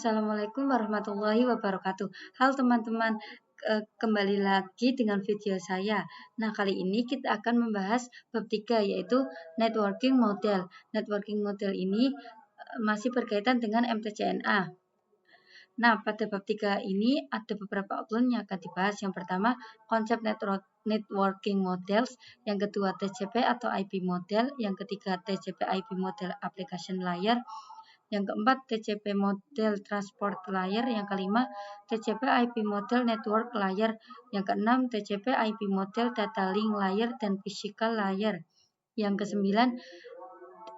Assalamualaikum warahmatullahi wabarakatuh. Halo teman-teman, kembali lagi dengan video saya. Nah, kali ini kita akan membahas bab 3 yaitu networking model. Networking model ini masih berkaitan dengan MTCNA. Nah, pada bab 3 ini ada beberapa outline yang akan dibahas. Yang pertama, konsep networking models, yang kedua TCP atau IP model, yang ketiga TCP IP model application layer, yang keempat TCP model transport layer, yang kelima TCP IP model network layer, yang keenam TCP IP model data link layer dan physical layer, yang kesembilan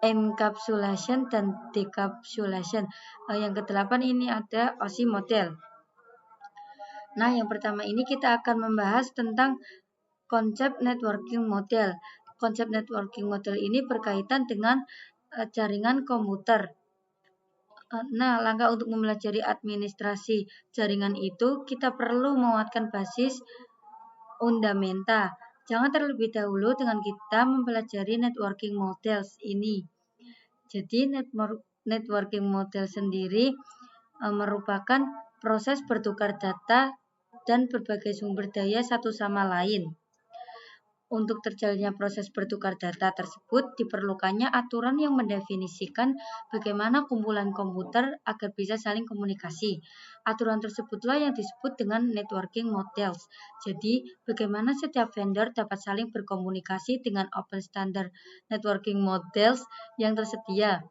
encapsulation dan decapsulation, yang kedelapan ini ada OSI model. Nah, yang pertama ini kita akan membahas tentang konsep networking model. Konsep networking model ini berkaitan dengan jaringan komputer. Nah, langkah untuk mempelajari administrasi jaringan itu, kita perlu menguatkan basis fundamenta. Jangan terlebih dahulu dengan kita mempelajari networking models ini. Jadi, networking model sendiri merupakan proses bertukar data dan berbagai sumber daya satu sama lain. Untuk terjalinnya proses bertukar data tersebut, diperlukannya aturan yang mendefinisikan bagaimana kumpulan komputer agar bisa saling komunikasi. Aturan tersebutlah yang disebut dengan networking models. Jadi, bagaimana setiap vendor dapat saling berkomunikasi dengan open standard networking models yang tersedia.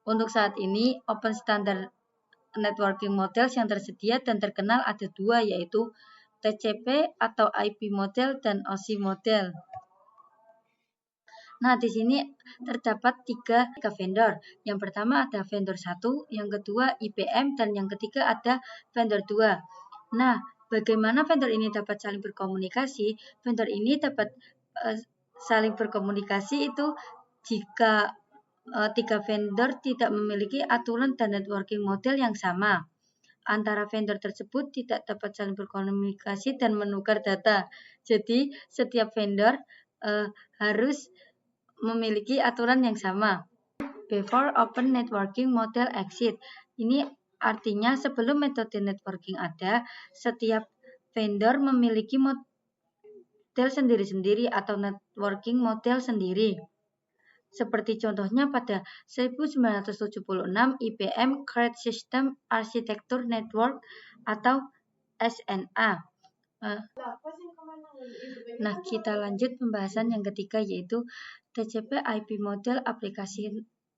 Untuk saat ini, open standard networking models yang tersedia dan terkenal ada dua, yaitu TCP atau IP model dan OSI model. Nah, di sini terdapat tiga vendor. Yang pertama ada vendor 1, yang kedua IBM, dan yang ketiga ada vendor 2. Nah, bagaimana vendor ini dapat saling berkomunikasi? Vendor ini dapat saling berkomunikasi itu jika tiga vendor tidak memiliki aturan dan networking model yang sama. Antara vendor tersebut tidak dapat saling berkomunikasi dan menukar data. Jadi, setiap vendor harus memiliki aturan yang sama. Before open networking model exist. Ini artinya sebelum metode networking ada, setiap vendor memiliki model sendiri-sendiri atau networking model sendiri. Seperti contohnya pada 1976 IBM Create System Architecture Network atau SNA. Nah, kita lanjut pembahasan yang ketiga yaitu TCP IP model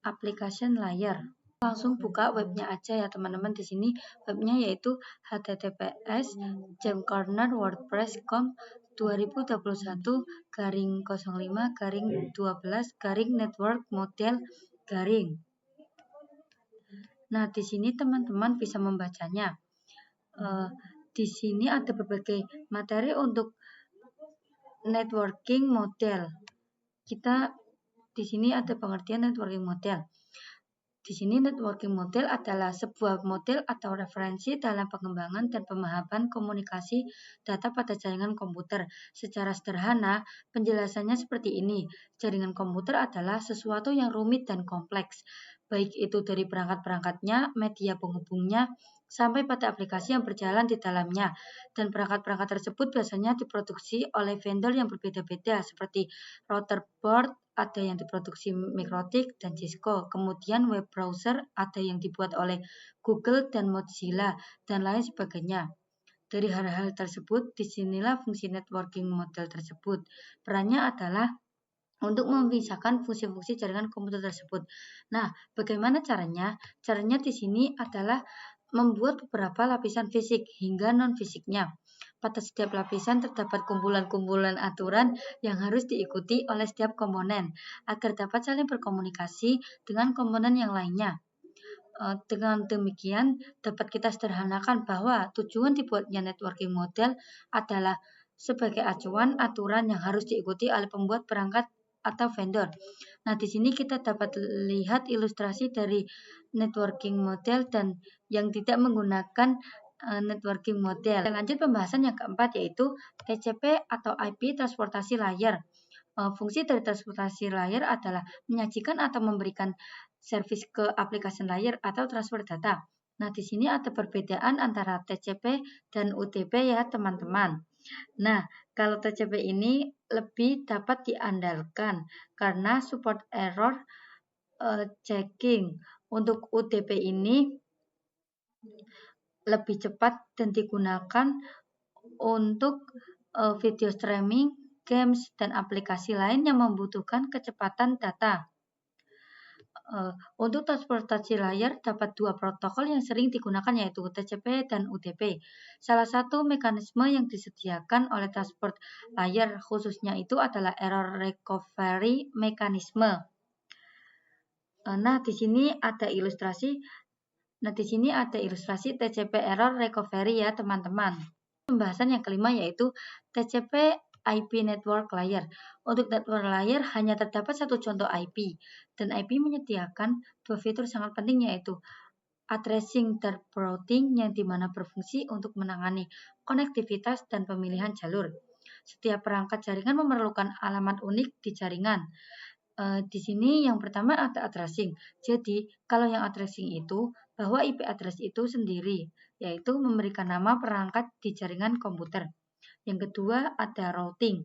application layer. Langsung buka webnya aja ya teman-teman. Di sini webnya yaitu https://jamcorner.wordpress.com 2021-05-12-network model garing. Nah, di sini teman-teman bisa membacanya. Di sini ada berbagai materi untuk networking model. Kita di sini ada pengertian networking model. Di sini networking model adalah sebuah model atau referensi dalam pengembangan dan pemahaman komunikasi data pada jaringan komputer. Secara sederhana, penjelasannya seperti ini. Jaringan komputer adalah sesuatu yang rumit dan kompleks, baik itu dari perangkat-perangkatnya, media penghubungnya, sampai pada aplikasi yang berjalan di dalamnya. Dan perangkat-perangkat tersebut biasanya diproduksi oleh vendor yang berbeda-beda, seperti router board, ada yang diproduksi Mikrotik dan Cisco. Kemudian web browser ada yang dibuat oleh Google dan Mozilla, dan lain sebagainya. Dari hal-hal tersebut, disinilah fungsi networking model tersebut. Perannya adalah untuk memisahkan fungsi-fungsi jaringan komputer tersebut. Nah, bagaimana caranya? Caranya di sini adalah membuat beberapa lapisan fisik hingga non-fisiknya. Pada setiap lapisan terdapat kumpulan-kumpulan aturan yang harus diikuti oleh setiap komponen agar dapat saling berkomunikasi dengan komponen yang lainnya. Dengan demikian dapat kita sederhanakan bahwa tujuan dibuatnya networking model adalah sebagai acuan aturan yang harus diikuti oleh pembuat perangkat atau vendor. Nah, di sini kita dapat lihat ilustrasi dari networking model dan yang tidak menggunakan networking model. Lanjut pembahasan yang keempat yaitu TCP atau IP transportasi layer. Fungsi dari transportasi layer adalah menyajikan atau memberikan service ke application layer atau transfer data. Nah, di sini ada perbedaan antara TCP dan UDP ya, teman-teman. Nah, kalau TCP ini lebih dapat diandalkan karena support error checking. Untuk UDP ini lebih cepat dan digunakan untuk video streaming, games, dan aplikasi lain yang membutuhkan kecepatan data. Untuk transportasi layar dapat dua protokol yang sering digunakan yaitu TCP dan UDP. Salah satu mekanisme yang disediakan oleh transport layar khususnya itu adalah error recovery mechanism. Nah, di sini ada ilustrasi TCP error recovery ya, teman-teman. Pembahasan yang kelima yaitu TCP IP network layer. Untuk network layer hanya terdapat satu contoh IP dan IP menyediakan dua fitur sangat penting yaitu addressing dan routing yang dimana berfungsi untuk menangani konektivitas dan pemilihan jalur. Setiap perangkat jaringan memerlukan alamat unik di jaringan. Di sini yang pertama ada addressing. Jadi, kalau yang addressing itu bahwa IP address itu sendiri, yaitu memberikan nama perangkat di jaringan komputer. Yang kedua ada routing.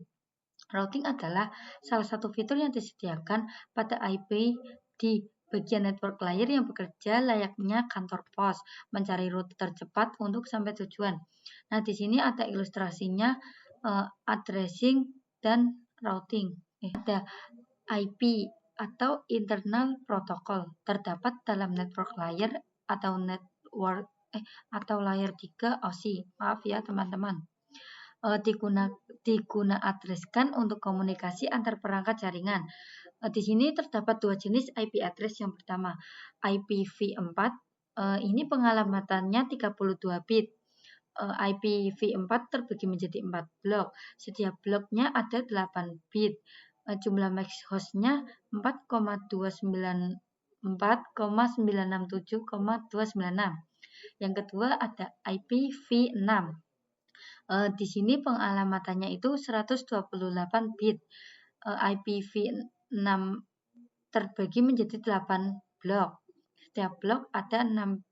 Routing adalah salah satu fitur yang disediakan pada IP di bagian network layer yang bekerja layaknya kantor pos, mencari rute tercepat untuk sampai tujuan. Nah, di sini ada ilustrasinya addressing dan routing. Ada IP atau internal protocol terdapat dalam network layer atau layer 3 OSI. Maaf ya teman-teman. Diguna addresskan untuk komunikasi antar perangkat jaringan. Di sini terdapat dua jenis IP address. Yang pertama IPv4, ini pengalamannya 32 bit. IPv4 terbagi menjadi 4 blok. Setiap bloknya ada 8 bit. Jumlah max hostnya 4,967,296. Yang kedua ada IPv6. Di sini pengalamannya itu 128 bit. IPv6 terbagi menjadi 8 blok. Setiap blok ada 16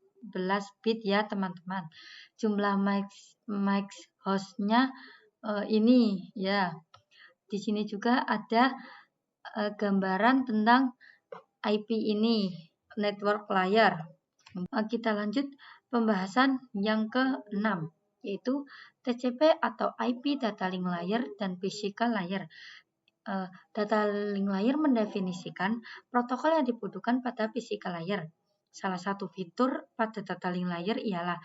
bit ya teman-teman. Jumlah max hostnya ini ya. Di sini juga ada gambaran tentang IP ini, network layer. Kita lanjut pembahasan yang ke-6, yaitu TCP atau IP data link layer dan physical layer. Data link layer mendefinisikan protokol yang dibutuhkan pada physical layer. Salah satu fitur pada data link layer ialah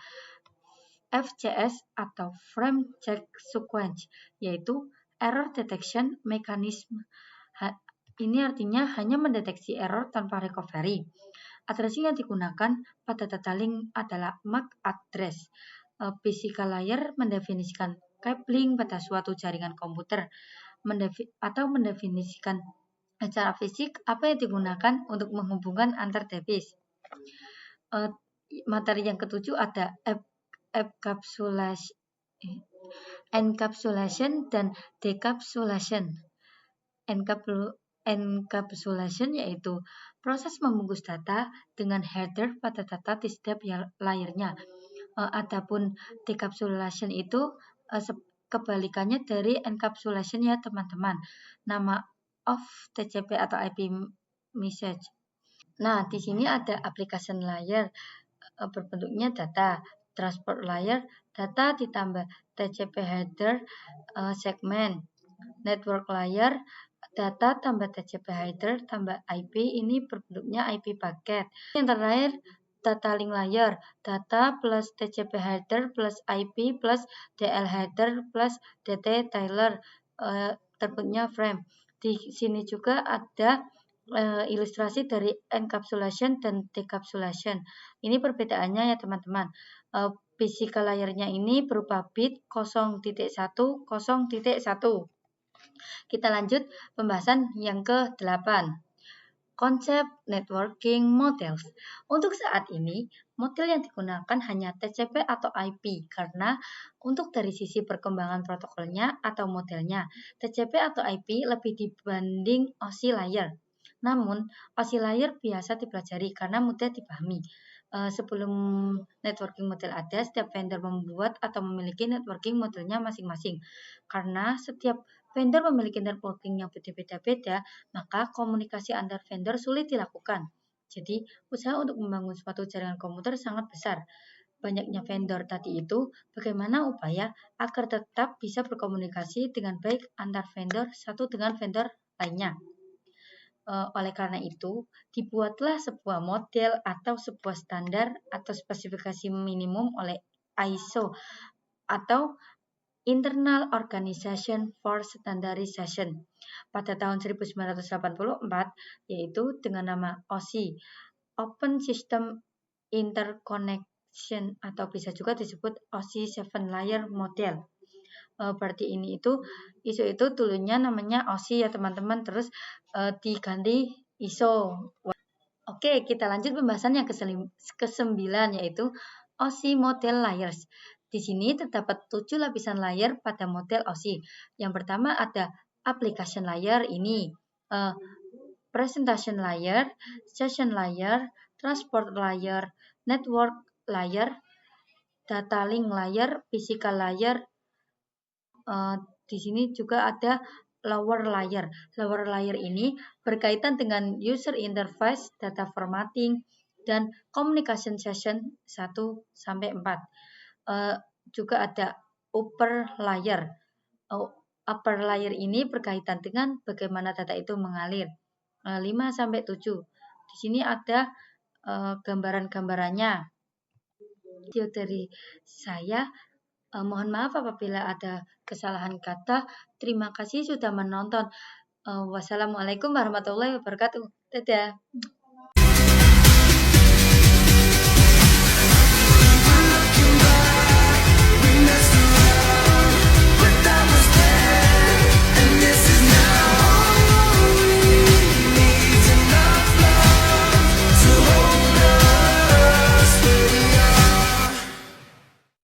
FCS atau Frame Check Sequence, yaitu Error Detection Mechanism. Ini artinya hanya mendeteksi error tanpa recovery. Addressing yang digunakan pada data link adalah MAC address. Physical layer mendefinisikan cabling pada suatu jaringan komputer atau mendefinisikan secara fisik apa yang digunakan untuk menghubungkan antar device. Materi yang ketujuh ada encapsulation dan decapsulation. Encapsulation yaitu proses membungkus data dengan header pada data di setiap layernya. Adapun decapsulation itu kebalikannya dari encapsulation ya teman-teman. Nama of TCP atau IP message. Nah, di sini ada application layer berbentuknya data. Transport layer, data ditambah TCP header segmen. Network layer, data tambah TCP header tambah IP, ini berbentuknya IP paket. Yang terakhir data link layer, data plus TCP header plus IP plus DL header plus DT Taylor, terbentuknya frame. Di sini juga ada ilustrasi dari encapsulation dan decapsulation. Ini perbedaannya ya teman-teman. Physical layernya ini berupa bit 0.1, 0.1. Kita lanjut pembahasan yang ke-8. Konsep networking models. Untuk saat ini, model yang digunakan hanya TCP atau IP karena untuk dari sisi perkembangan protokolnya atau modelnya, TCP atau IP lebih dibanding OSI layer. Namun, OSI layer biasa dipelajari karena mudah dipahami. Sebelum networking model ada, setiap vendor membuat atau memiliki networking modelnya masing-masing. Karena setiap vendor memiliki networking yang berbeda-beda, maka komunikasi antar vendor sulit dilakukan. Jadi, usaha untuk membangun suatu jaringan komputer sangat besar. Banyaknya vendor tadi itu, bagaimana upaya agar tetap bisa berkomunikasi dengan baik antar vendor satu dengan vendor lainnya. Oleh karena itu, dibuatlah sebuah model atau sebuah standar atau spesifikasi minimum oleh ISO atau Internal Organization for Standardization pada tahun 1984, yaitu dengan nama OSI, Open System Interconnection, atau bisa juga disebut OSI 7 Layer Model. Berarti ini itu ISO itu dulunya namanya OSI ya teman-teman, terus diganti ISO. Oke, kita lanjut pembahasan yang ke-9, yaitu OSI model layers. Di sini terdapat 7 lapisan layer pada model OSI. Yang pertama ada application layer, ini presentation layer, session layer, transport layer, network layer, data link layer, physical layer. Di sini juga ada lower layer. Lower layer ini berkaitan dengan user interface, data formatting, dan communication session 1 sampai 4. Juga ada upper layer. Upper layer ini berkaitan dengan bagaimana data itu mengalir. 5 sampai 7. Di sini ada gambaran-gambarannya. Video dari saya. Mohon maaf apabila ada kesalahan kata. Terima kasih sudah menonton. Wassalamualaikum warahmatullahi wabarakatuh. Dadah.